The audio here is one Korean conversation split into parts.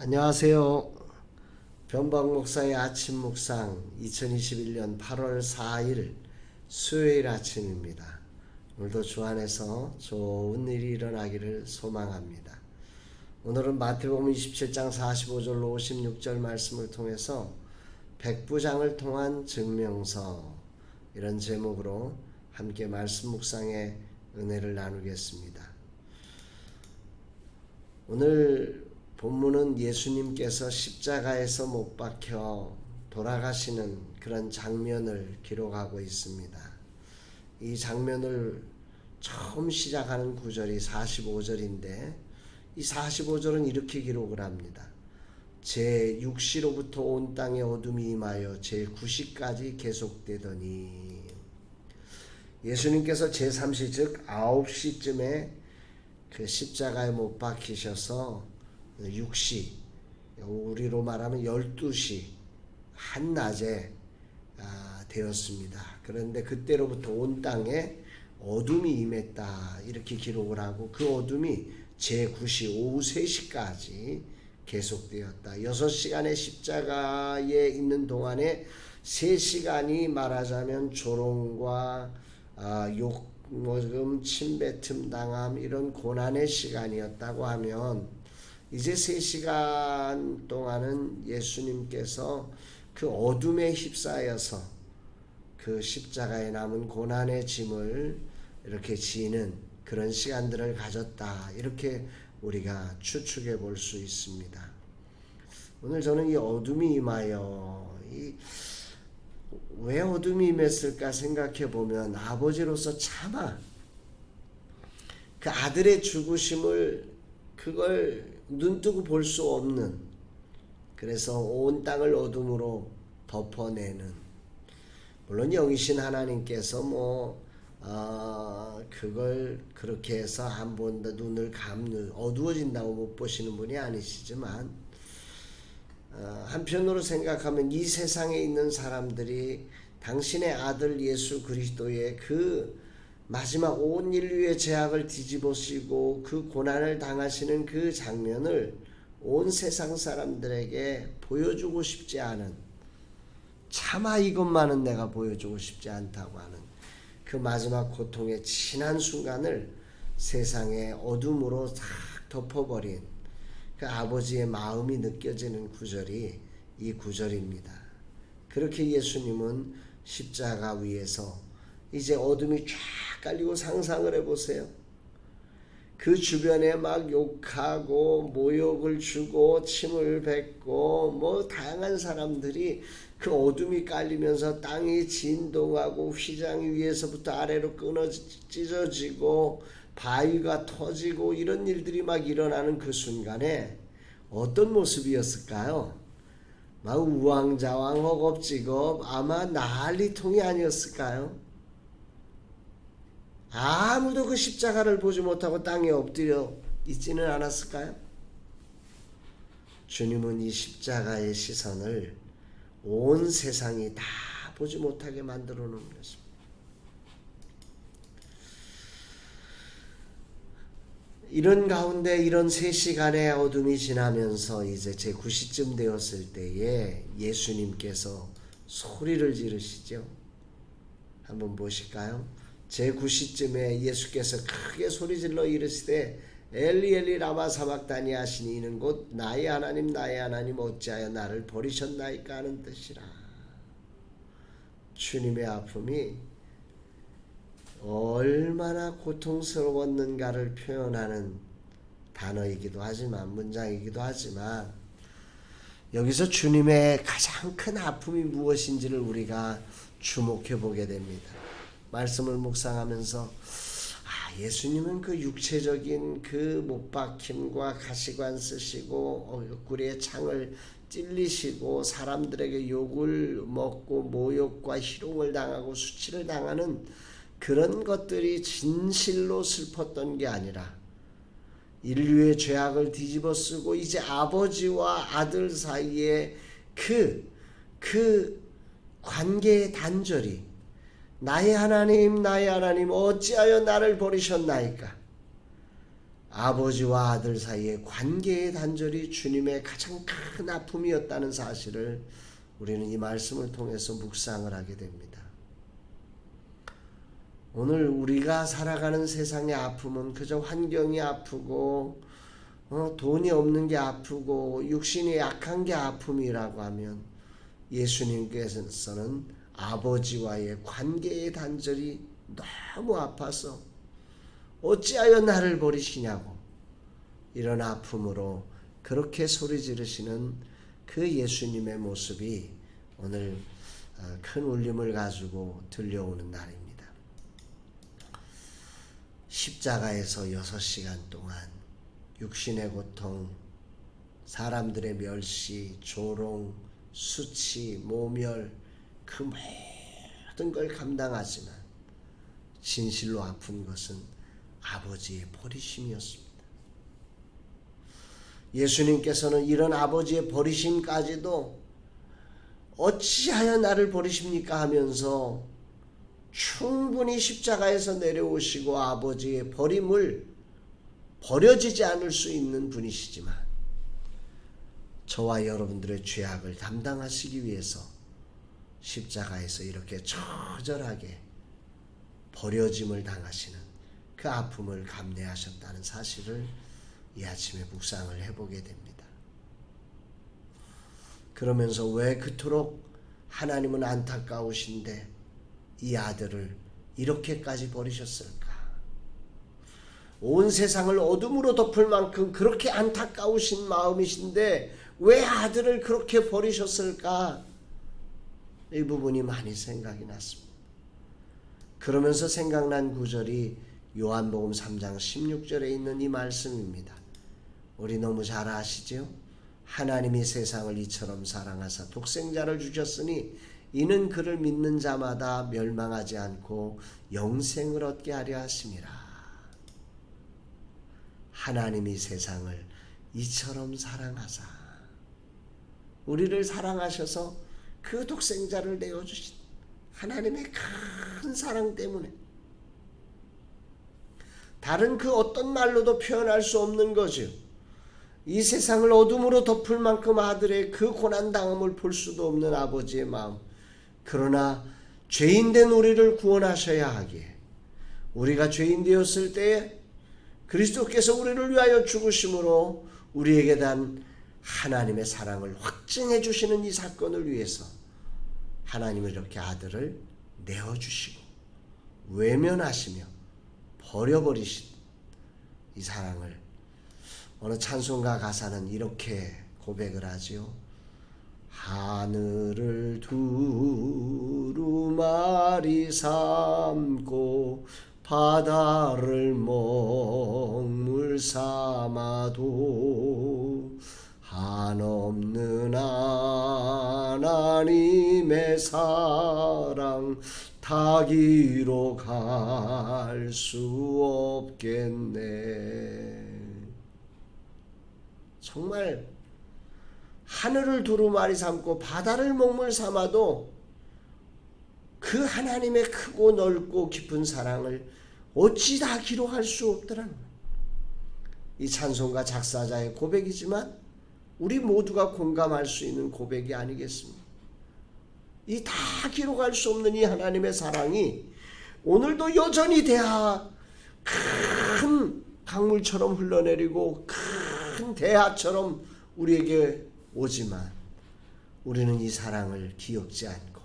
안녕하세요. 변박 목사의 아침 묵상 2021년 8월 4일 수요일 아침입니다. 오늘도 주 안에서 좋은 일이 일어나기를 소망합니다. 오늘은 마태복음 27장 45절로 56절 말씀을 통해서 백부장을 통한 증명서 이런 제목으로 함께 말씀 묵상의 은혜를 나누겠습니다. 오늘 본문은 예수님께서 십자가에서 못 박혀 돌아가시는 그런 장면을 기록하고 있습니다. 이 장면을 처음 시작하는 구절이 45절인데 이 45절은 이렇게 기록을 합니다. 제6시로부터 온 땅에 어둠이 임하여 제9시까지 계속되더니 예수님께서 제3시 즉 9시쯤에 그 십자가에 못 박히셔서 6시, 우리로 말하면 12시 한낮에 되었습니다. 그런데 그때로부터 온 땅에 어둠이 임했다 이렇게 기록을 하고 그 어둠이 제9시 오후 3시까지 계속되었다. 6시간의 십자가에 있는 동안에 3시간이 말하자면 조롱과 욕먹음, 침뱉음 당함 이런 고난의 시간이었다고 하면 이제 3시간 동안은 예수님께서 그 어둠에 휩싸여서 그 십자가에 남은 고난의 짐을 이렇게 지는 그런 시간들을 가졌다. 이렇게 우리가 추측해 볼 수 있습니다. 오늘 저는 이 어둠이 임하여 왜 어둠이 임했을까 생각해 보면 아버지로서 차마 그 아들의 죽으심을 그걸 눈뜨고 볼 수 없는, 그래서 온 땅을 어둠으로 덮어내는, 물론 영이신 하나님께서 그걸 그렇게 해서 한 번 더 눈을 감는 어두워진다고 못 보시는 분이 아니시지만 한편으로 생각하면 이 세상에 있는 사람들이 당신의 아들 예수 그리스도의 그 마지막 온 인류의 죄악을 뒤집으시고 그 고난을 당하시는 그 장면을 온 세상 사람들에게 보여주고 싶지 않은, 차마 이것만은 내가 보여주고 싶지 않다고 하는 그 마지막 고통의 지난 순간을 세상의 어둠으로 싹 덮어버린 그 아버지의 마음이 느껴지는 구절이 이 구절입니다. 그렇게 예수님은 십자가 위에서 이제 어둠이 쫙 깔리고 상상을 해보세요. 그 주변에 막 욕하고 모욕을 주고 침을 뱉고 다양한 사람들이 그 어둠이 깔리면서 땅이 진동하고 휘장 위에서부터 아래로 찢어지고 바위가 터지고 이런 일들이 막 일어나는 그 순간에 어떤 모습이었을까요? 막 우왕좌왕 허겁지겁 아마 난리통이 아니었을까요? 아무도 그 십자가를 보지 못하고 땅에 엎드려 있지는 않았을까요? 주님은 이 십자가의 시선을 온 세상이 다 보지 못하게 만들어 놓은 것입니다. 이런 가운데 이런 3시간의 어둠이 지나면서 이제 제9시쯤 되었을 때에 예수님께서 소리를 지르시죠. 한번 보실까요? 제9시쯤에 예수께서 크게 소리질러 이르시되 엘리 엘리 라마 사박다니 하시니 이는 곧 나의 하나님 나의 하나님 어찌하여 나를 버리셨나이까 하는 뜻이라. 주님의 아픔이 얼마나 고통스러웠는가를 표현하는 단어이기도 하지만, 문장이기도 하지만, 여기서 주님의 가장 큰 아픔이 무엇인지를 우리가 주목해 보게 됩니다. 말씀을 묵상하면서 예수님은 그 육체적인 그 못박힘과 가시관 쓰시고 옆구리에 창을 찔리시고 사람들에게 욕을 먹고 모욕과 희롱을 당하고 수치를 당하는 그런 것들이 진실로 슬펐던 게 아니라 인류의 죄악을 뒤집어쓰고 이제 아버지와 아들 사이에 그 관계의 단절이, 나의 하나님 나의 하나님 어찌하여 나를 버리셨나이까, 아버지와 아들 사이의 관계의 단절이 주님의 가장 큰 아픔이었다는 사실을 우리는 이 말씀을 통해서 묵상을 하게 됩니다. 오늘 우리가 살아가는 세상의 아픔은 그저 환경이 아프고 돈이 없는 게 아프고 육신이 약한 게 아픔이라고 하면, 예수님께서는 아버지와의 관계의 단절이 너무 아파서 어찌하여 나를 버리시냐고 이런 아픔으로 그렇게 소리 지르시는 그 예수님의 모습이 오늘 큰 울림을 가지고 들려오는 날입니다. 십자가에서 6시간 동안 육신의 고통, 사람들의 멸시, 조롱, 수치, 모멸, 그 모든 걸 감당하지만 진실로 아픈 것은 아버지의 버리심이었습니다. 예수님께서는 이런 아버지의 버리심까지도 어찌하여 나를 버리십니까 하면서 충분히 십자가에서 내려오시고 아버지의 버림을 버려지지 않을 수 있는 분이시지만, 저와 여러분들의 죄악을 담당하시기 위해서 십자가에서 이렇게 처절하게 버려짐을 당하시는 그 아픔을 감내하셨다는 사실을 이 아침에 묵상을 해보게 됩니다. 그러면서 왜 그토록 하나님은 안타까우신데 이 아들을 이렇게까지 버리셨을까? 온 세상을 어둠으로 덮을 만큼 그렇게 안타까우신 마음이신데 왜 아들을 그렇게 버리셨을까? 이 부분이 많이 생각이 났습니다. 그러면서 생각난 구절이 요한복음 3장 16절에 있는 이 말씀입니다. 우리 너무 잘 아시죠? 하나님이 세상을 이처럼 사랑하사 독생자를 주셨으니 이는 그를 믿는 자마다 멸망하지 않고 영생을 얻게 하려 하심이라. 하나님이 세상을 이처럼 사랑하사, 우리를 사랑하셔서 그 독생자를 내어주신 하나님의 큰 사랑 때문에 다른 그 어떤 말로도 표현할 수 없는 거죠. 이 세상을 어둠으로 덮을 만큼 아들의 그 고난당함을 볼 수도 없는 아버지의 마음, 그러나 죄인된 우리를 구원하셔야 하기에 우리가 죄인 되었을 때에 그리스도께서 우리를 위하여 죽으심으로 우리에게 대한 하나님의 사랑을 확증해 주시는 이 사건을 위해서 하나님은 이렇게 아들을 내어주시고 외면하시며 버려버리신 이 사랑을 어느 찬송가 가사는 이렇게 고백을 하지요. 하늘을 두루마리 삼고 바다를 먹물 삼아도 한없는 하나님의 사랑 타기로 갈 수 없겠네. 정말 하늘을 두루마리 삼고 바다를 먹물 삼아도 그 하나님의 크고 넓고 깊은 사랑을 어찌 다 기록할 수 없더라는 거예요. 이 찬송가 작사자의 고백이지만 우리 모두가 공감할 수 있는 고백이 아니겠습니까? 이 다 기록할 수 없는 이 하나님의 사랑이 오늘도 여전히 큰 강물처럼 흘러내리고 큰 대하처럼 우리에게 오지만 우리는 이 사랑을 기억지 않고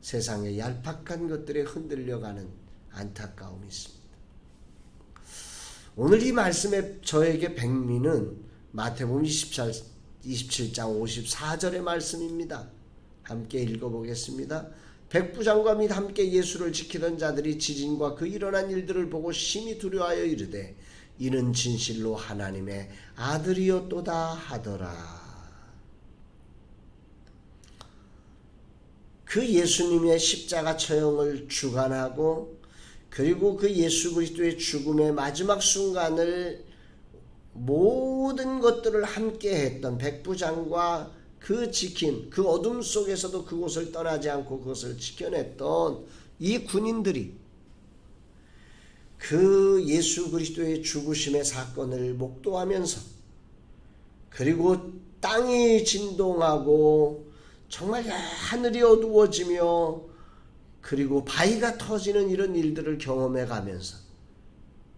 세상의 얄팍한 것들에 흔들려가는 안타까움이 있습니다. 오늘 이 말씀에 저에게 백미는 마태복음 27장 54절의 말씀입니다. 함께 읽어보겠습니다. 백부장과 및 함께 예수를 지키던 자들이 지진과 그 일어난 일들을 보고 심히 두려워하여 이르되 이는 진실로 하나님의 아들이었도다 하더라. 그 예수님의 십자가 처형을 주관하고 그리고 그 예수 그리스도의 죽음의 마지막 순간을 모든 것들을 함께 했던 백부장과 그 지킨 그 어둠 속에서도 그곳을 떠나지 않고 그것을 지켜냈던 이 군인들이 그 예수 그리스도의 죽으심의 사건을 목도하면서 그리고 땅이 진동하고 정말 하늘이 어두워지며 그리고 바위가 터지는 이런 일들을 경험해 가면서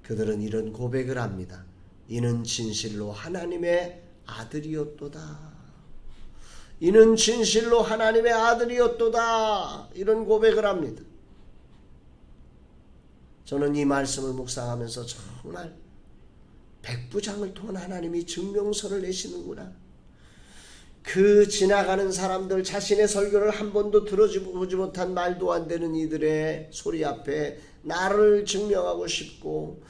그들은 이런 고백을 합니다. 이는 진실로 하나님의 아들이었도다. 이는 진실로 하나님의 아들이었도다. 이런 고백을 합니다. 저는 이 말씀을 묵상하면서 정말 백부장을 통한 하나님이 증명서를 내시는구나. 그 지나가는 사람들, 자신의 설교를 한 번도 들어보지 못한 말도 안 되는 이들의 소리 앞에 나를 증명하고 싶고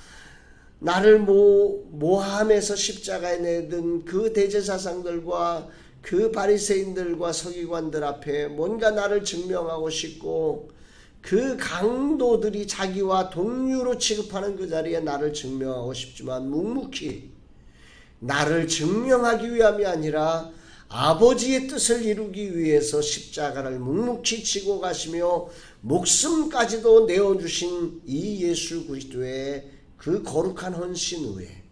나를 모함해서 십자가에 내든 그 대제사장들과 그 바리새인들과 서기관들 앞에 뭔가 나를 증명하고 싶고 그 강도들이 자기와 동류로 취급하는 그 자리에 나를 증명하고 싶지만 묵묵히 나를 증명하기 위함이 아니라 아버지의 뜻을 이루기 위해서 십자가를 묵묵히 지고 가시며 목숨까지도 내어주신 이 예수 그리스도의 그 거룩한 헌신 후에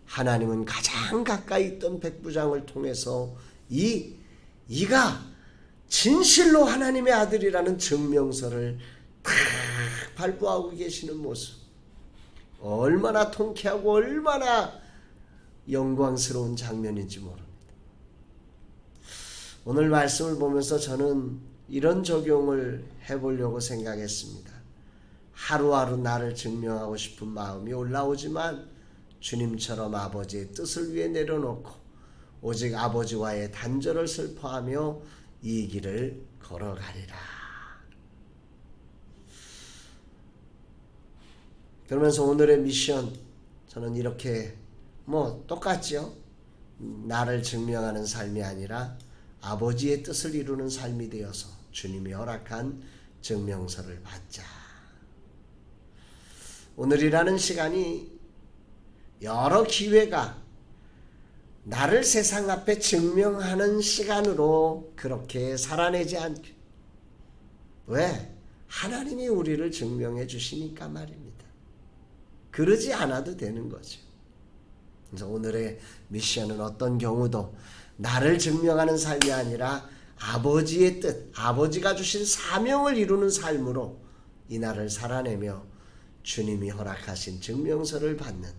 하나님은 가장 가까이 있던 백부장을 통해서 이가 진실로 하나님의 아들이라는 증명서를 탁 발부하고 계시는 모습, 얼마나 통쾌하고 얼마나 영광스러운 장면인지 모릅니다. 오늘 말씀을 보면서 저는 이런 적용을 해보려고 생각했습니다. 하루하루 나를 증명하고 싶은 마음이 올라오지만 주님처럼 아버지의 뜻을 위해 내려놓고 오직 아버지와의 단절을 슬퍼하며 이 길을 걸어가리라. 그러면서 오늘의 미션, 저는 이렇게 똑같죠. 나를 증명하는 삶이 아니라 아버지의 뜻을 이루는 삶이 되어서 주님이 허락한 증명서를 받자. 오늘이라는 시간이 여러 기회가 나를 세상 앞에 증명하는 시간으로 그렇게 살아내지 않게. 왜? 하나님이 우리를 증명해 주시니까 말입니다. 그러지 않아도 되는 거죠. 그래서 오늘의 미션은 어떤 경우도 나를 증명하는 삶이 아니라 아버지의 뜻, 아버지가 주신 사명을 이루는 삶으로 이 날을 살아내며 주님이 허락하신 증명서를 받는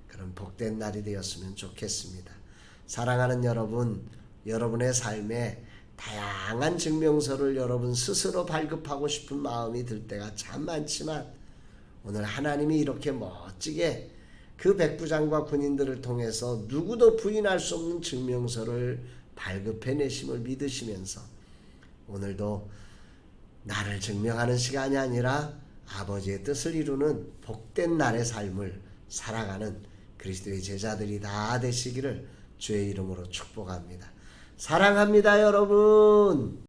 그런 복된 날이 되었으면 좋겠습니다. 사랑하는 여러분, 여러분의 삶에 다양한 증명서를 여러분 스스로 발급하고 싶은 마음이 들 때가 참 많지만 오늘 하나님이 이렇게 멋지게 그 백부장과 군인들을 통해서 누구도 부인할 수 없는 증명서를 발급해내심을 믿으시면서 오늘도 나를 증명하는 시간이 아니라 아버지의 뜻을 이루는 복된 날의 삶을 살아가는 그리스도의 제자들이 다 되시기를 주의 이름으로 축복합니다. 사랑합니다, 여러분.